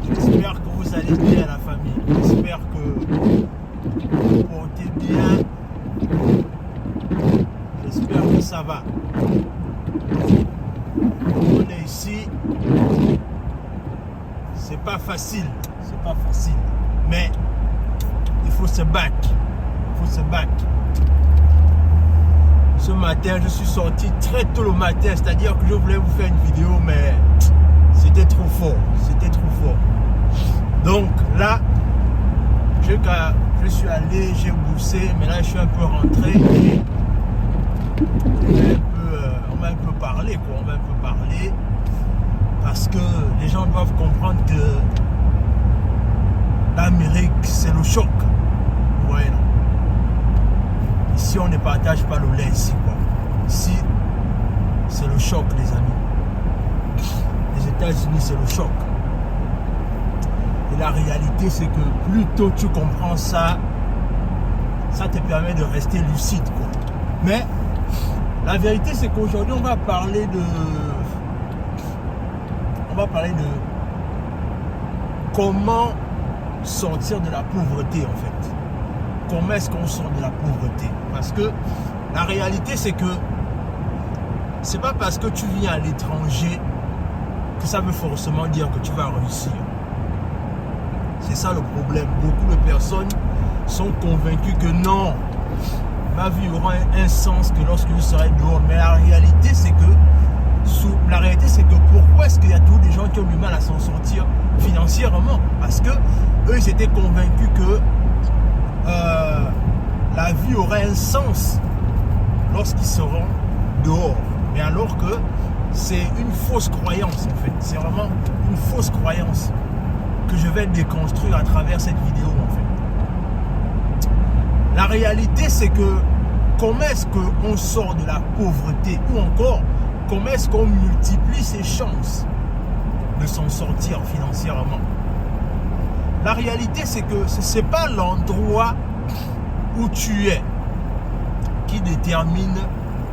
J'espère que vous allez bien, la famille. J'espère que vous vous portez bien. J'espère que ça va. On est ici. C'est pas facile. C'est pas facile. Mais il faut se battre. Il faut se battre. Ce matin, je suis sorti très tôt le matin. C'est-à-dire que je voulais vous faire une vidéo, mais c'était trop fort. C'était trop fort. Donc là, je suis allé, j'ai boussé, mais là je suis un peu rentré et on va un peu parler, quoi. On va un peu parler parce que les gens doivent comprendre que l'Amérique, c'est le choc. Ouais, non. Ici, on ne partage pas le lait ici, quoi. Ici, c'est le choc, les amis. Les États-Unis, c'est le choc. Et la réalité, c'est que plus tôt tu comprends ça, ça te permet de rester lucide, quoi. Mais la vérité, c'est qu'aujourd'hui, on va parler de comment sortir de la pauvreté, en fait. Comment est-ce qu'on sort de la pauvreté? Parce que la réalité, c'est que c'est pas parce que tu viens à l'étranger que ça veut forcément dire que tu vas réussir. C'est ça le problème. Beaucoup de personnes sont convaincues que non, ma vie aura un sens que lorsque je serai dehors. Mais la réalité, c'est que pourquoi est-ce qu'il y a tous des gens qui ont du mal à s'en sortir financièrement? Parce que eux, ils étaient convaincus que la vie aurait un sens lorsqu'ils seront dehors. Mais alors que c'est une fausse croyance, en fait. C'est vraiment une fausse croyance que je vais déconstruire à travers cette vidéo, en fait. La réalité, c'est que comment est-ce qu'on sort de la pauvreté, ou encore comment est-ce qu'on multiplie ses chances de s'en sortir financièrement. La réalité, c'est que ce n'est pas l'endroit où tu es qui détermine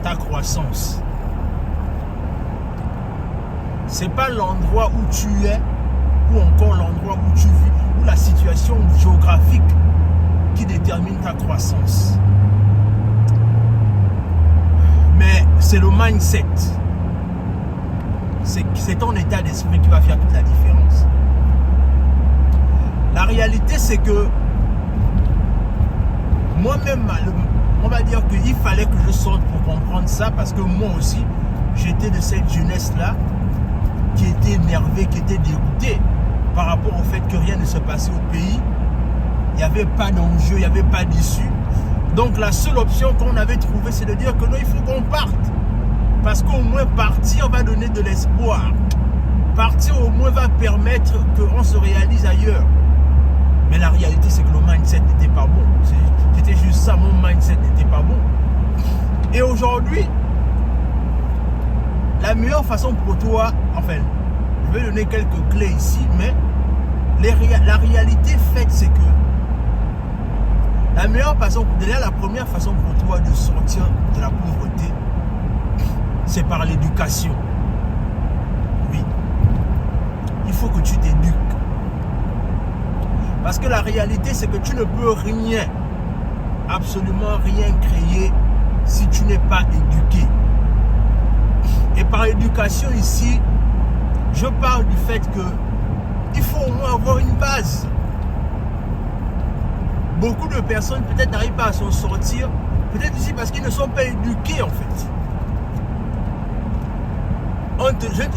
ta croissance. Ce n'est pas l'endroit où tu es ou encore l'endroit où tu vis, ou la situation géographique qui détermine ta croissance. Mais c'est le mindset. C'est ton état d'esprit qui va faire toute la différence. La réalité, c'est que moi-même, on va dire qu'il fallait que je sorte pour comprendre ça, parce que moi aussi, j'étais de cette jeunesse-là qui était énervée, qui était dégoûtée par rapport au fait que rien ne se passait au pays. Il n'y avait pas d'enjeu, il n'y avait pas d'issue. Donc la seule option qu'on avait trouvée, c'est de dire que non, il faut qu'on parte. Parce qu'au moins partir va donner de l'espoir. Partir au moins va permettre qu'on se réalise ailleurs. Mais la réalité, c'est que le mindset n'était pas bon. C'était juste ça, mon mindset n'était pas bon. Et aujourd'hui, la meilleure façon pour toi, enfin, je vais donner quelques clés ici, mais la réalité faite, c'est que la meilleure façon, déjà la première façon pour toi de sortir de la pauvreté, c'est par l'éducation. Oui. Il faut que tu t'éduques. Parce que la réalité, c'est que tu ne peux rien, absolument rien créer si tu n'es pas éduqué. Et par éducation ici, je parle du fait que il faut au moins avoir une base. Beaucoup de personnes peut-être n'arrivent pas à s'en sortir, peut-être aussi parce qu'ils ne sont pas éduqués, en fait.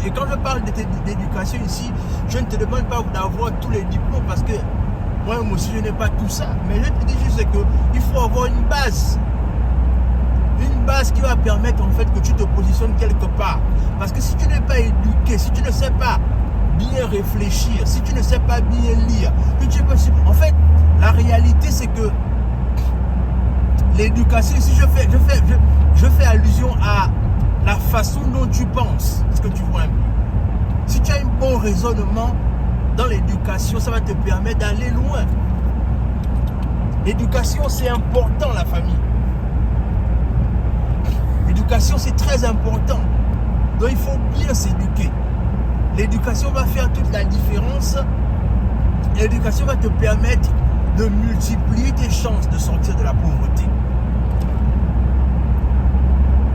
Et quand je parle d'éducation ici, je ne te demande pas d'avoir tous les diplômes, parce que moi aussi je n'ai pas tout ça. Mais je te dis juste qu'il faut avoir une base. Une base qui va permettre en fait que tu te positionnes quelque part. Parce que si tu n'es pas éduqué, si tu ne sais pas bien réfléchir, si tu ne sais pas bien lire, en fait, la réalité c'est que l'éducation, ici je fais allusion à la façon dont tu penses. Est-ce que tu vois un peu? Si tu as un bon raisonnement dans l'éducation, ça va te permettre d'aller loin. L'éducation, c'est important, la famille. L'éducation, c'est très important. Donc, il faut bien s'éduquer. l'éducation va faire toute la différence. L'éducation va te permettre de multiplier tes chances de sortir de la pauvreté.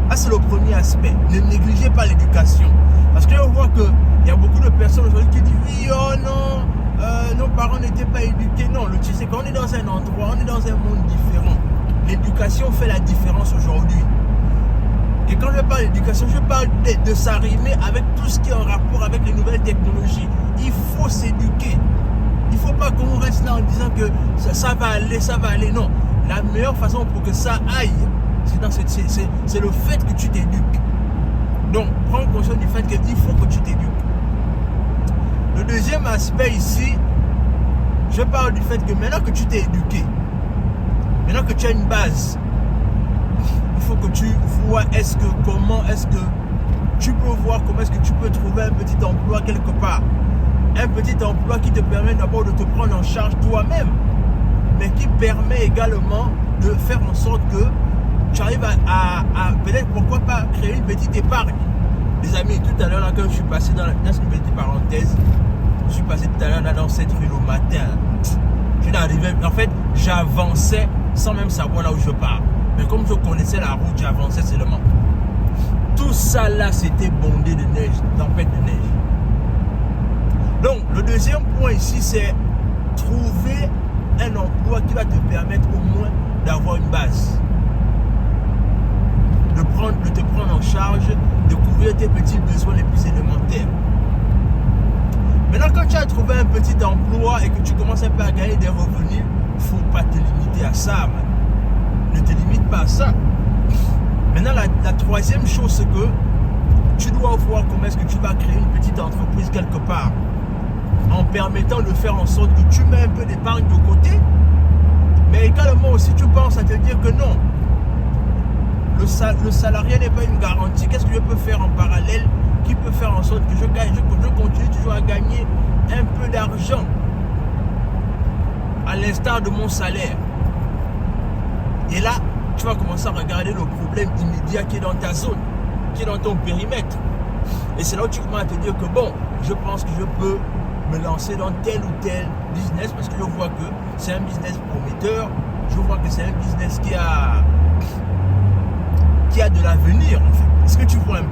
Ça, c'est le premier aspect. Ne négligez pas l'éducation. Parce que on voit qu'il y a beaucoup de personnes aujourd'hui qui disent oui, oh non, nos parents n'étaient pas éduqués. Non, le truc c'est qu'on est dans un endroit, on est dans un monde différent. L'éducation fait la différence aujourd'hui. Et quand je parle d'éducation, je parle de s'arrimer avec tout ce qui est en rapport avec les nouvelles technologies. Il faut s'éduquer. Il ne faut pas qu'on reste là en disant que ça va aller, ça va aller. Non, la meilleure façon pour que ça aille, c'est le fait que tu t'éduques. Donc, prends conscience du fait qu'il faut que tu t'éduques. Le deuxième aspect ici, je parle du fait que maintenant que tu t'es éduqué, maintenant que tu as une base, il faut que tu vois comment est-ce que tu peux voir comment est-ce que tu peux trouver un petit emploi quelque part. Un petit emploi qui te permet d'abord de te prendre en charge toi-même, mais qui permet également de faire en sorte que tu arrives à peut-être pourquoi pas créer une petite épargne. Les amis, tout à l'heure là quand je suis passé dans une petite parenthèse, je suis passé tout à l'heure là dans cette rue le matin. Je suis arrivé, en fait j'avançais sans même savoir là où je pars. Mais comme je connaissais la route, j'avançais seulement. Tout ça là c'était bondé de neige, tempête de neige. Donc le deuxième point ici c'est trouver un emploi qui va te permettre au moins d'avoir une base. De te prendre en charge, de couvrir tes petits besoins les plus élémentaires. Maintenant, quand tu as trouvé un petit emploi et que tu commences un peu à gagner des revenus, il ne faut pas te limiter à ça. Ne te limite pas à ça. Maintenant, la troisième chose, c'est que tu dois voir comment est-ce que tu vas créer une petite entreprise quelque part, en permettant de faire en sorte que tu mets un peu d'épargne de côté, mais également aussi tu penses à te dire que non, le salarié n'est pas une garantie. Qu'est-ce que je peux faire en parallèle qui peut faire en sorte que je continue toujours à gagner un peu d'argent à l'instar de mon salaire. Et là, tu vas commencer à regarder le problème immédiat qui est dans ta zone, qui est dans ton périmètre. Et c'est là où tu commences à te dire que bon, je pense que je peux me lancer dans tel ou tel business parce que je vois que c'est un business prometteur, je vois que c'est un business qui a de l'avenir en fait. Est-ce que tu vois un peu?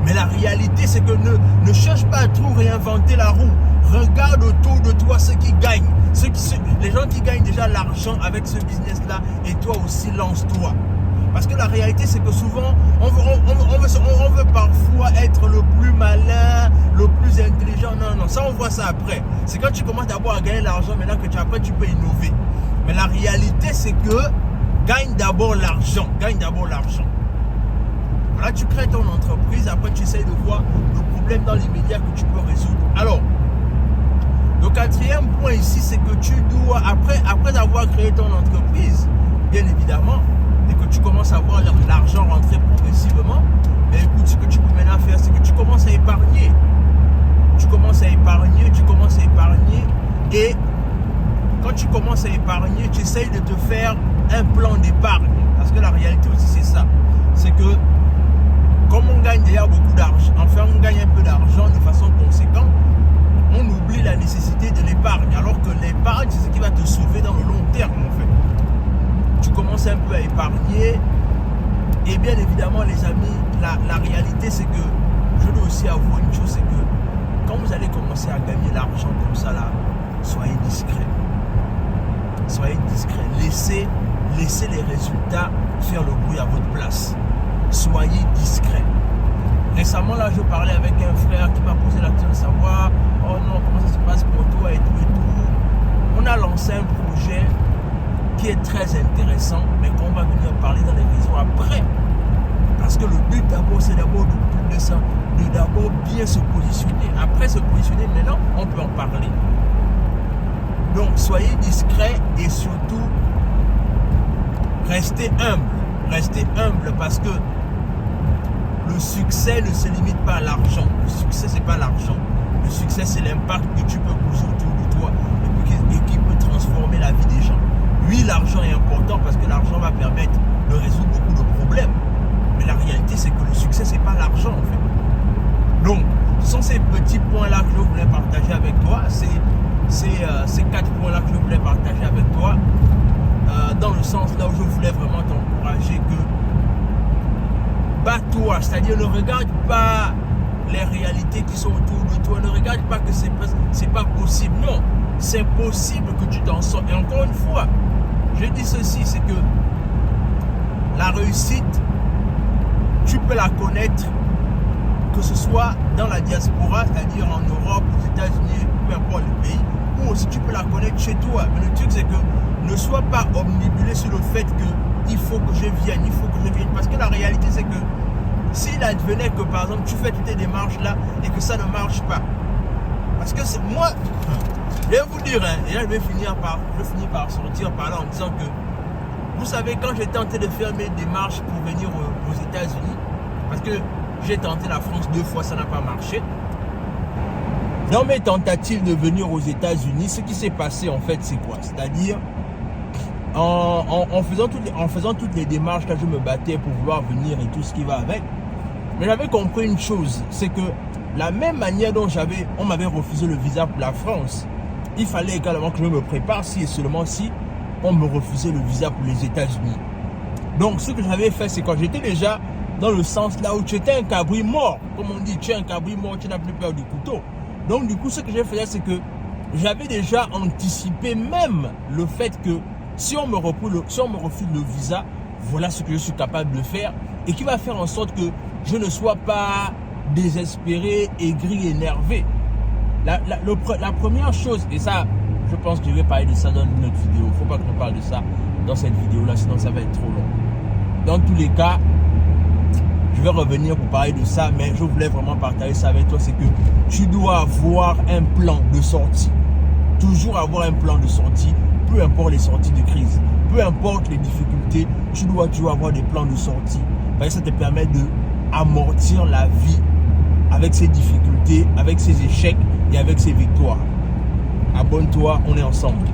Mais la réalité c'est que ne cherche pas à trop réinventer la roue. Regarde autour de toi ceux qui gagnent, les gens qui gagnent déjà l'argent avec ce business là, et toi aussi lance-toi. Parce que la réalité c'est que souvent on veut parfois être le plus malin, le plus intelligent. Non, ça on voit ça après. C'est quand tu commences d'abord à gagner l'argent, maintenant que après tu peux innover. Mais la réalité c'est que gagne d'abord l'argent. Voilà, tu crées ton entreprise, après tu essayes de voir le problème dans l'immédiat que tu peux résoudre. Alors, le quatrième point ici, c'est que tu dois, après avoir créé ton entreprise, bien évidemment, et que tu commences à voir l'argent rentrer progressivement, mais écoute, ce que tu peux maintenant faire, c'est que tu commences à épargner. Tu commences à épargner, et quand tu commences à épargner, tu essayes de te faire un plan d'épargne. Parce que la réalité aussi, c'est ça. C'est que comme on gagne déjà beaucoup d'argent, enfin on gagne un peu d'argent de façon conséquente, on oublie la nécessité de l'épargne. Alors que l'épargne, c'est ce qui va te sauver dans le long terme en fait. Tu commences un peu à épargner. Et bien évidemment les amis, la réalité c'est que, je dois aussi avouer une chose, c'est que quand vous allez commencer à gagner l'argent comme ça là, soyez discret. Laissez les résultats faire le bruit à votre place. Soyez discret. Récemment là, je parlais avec un frère qui m'a posé la question de savoir oh non, comment ça se passe pour toi et tout. On a lancé un projet qui est très intéressant, mais qu'on va venir parler dans les réseaux après. Parce que le but d'abord, c'est d'abord de d'abord bien se positionner. Après se positionner, maintenant, on peut en parler. Donc, soyez discret et surtout, restez humble parce que le succès ne se limite pas à l'argent. Le succès, c'est pas l'argent. Le succès, c'est l'impact que tu peux causer autour de toi et qui peut transformer la vie des gens. Oui, l'argent est important parce que l'argent va permettre de résoudre beaucoup de problèmes. Mais la réalité, c'est que le succès, c'est pas l'argent en fait. Donc, sont ces petits points-là que je voulais partager avec toi. Ces 4 points-là que je voulais partager avec toi. Dans le sens là où je voulais vraiment t'encourager que bats-toi, c'est-à-dire ne regarde pas les réalités qui sont autour de toi, ne regarde pas que c'est pas possible. Non, c'est possible que tu t'en sors. Et encore une fois, je dis ceci, c'est que la réussite, tu peux la connaître que ce soit dans la diaspora, c'est-à-dire en Europe, aux États-Unis, peu importe le pays, ou aussi tu peux la connaître chez toi. Mais le truc, c'est que ne sois pas omnibulé sur le fait qu'il faut que je vienne, il faut que je vienne. Parce que la réalité, c'est que s'il advenait que, par exemple, tu fais toutes tes démarches là et que ça ne marche pas. Parce que moi, je vais vous dire, et là je vais finir par sortir par là en disant que, vous savez, quand j'ai tenté de faire mes démarches pour venir aux États-Unis, parce que j'ai tenté la France 2 fois, ça n'a pas marché. Dans mes tentatives de venir aux États-Unis, ce qui s'est passé en fait, c'est quoi? C'est-à-dire, en faisant toutes les démarches, là, je me battais pour vouloir venir et tout ce qui va avec. Mais j'avais compris une chose, c'est que la même manière dont on m'avait refusé le visa pour la France, il fallait également que je me prépare si et seulement si on me refusait le visa pour les États-Unis. Donc, ce que j'avais fait, c'est quand j'étais déjà dans le sens là où tu étais un cabri mort. Comme on dit, tu es un cabri mort, tu n'as plus peur du couteau. Donc, du coup, ce que j'ai fait, c'est que j'avais déjà anticipé même le fait que si on me refuse le visa, voilà ce que je suis capable de faire et qui va faire en sorte que je ne sois pas désespéré, aigri, énervé. La première chose, et ça, je pense que je vais parler de ça dans une autre vidéo. Il ne faut pas qu'on parle de ça dans cette vidéo-là, sinon ça va être trop long. Dans tous les cas, je vais revenir pour parler de ça, mais je voulais vraiment partager ça avec toi, c'est que tu dois avoir un plan de sortie. Toujours avoir un plan de sortie, peu importe les sorties de crise, peu importe les difficultés, tu dois toujours avoir des plans de sortie. Parce que ça te permet de amortir la vie avec ses difficultés, avec ses échecs et avec ses victoires. Abonne-toi, on est ensemble.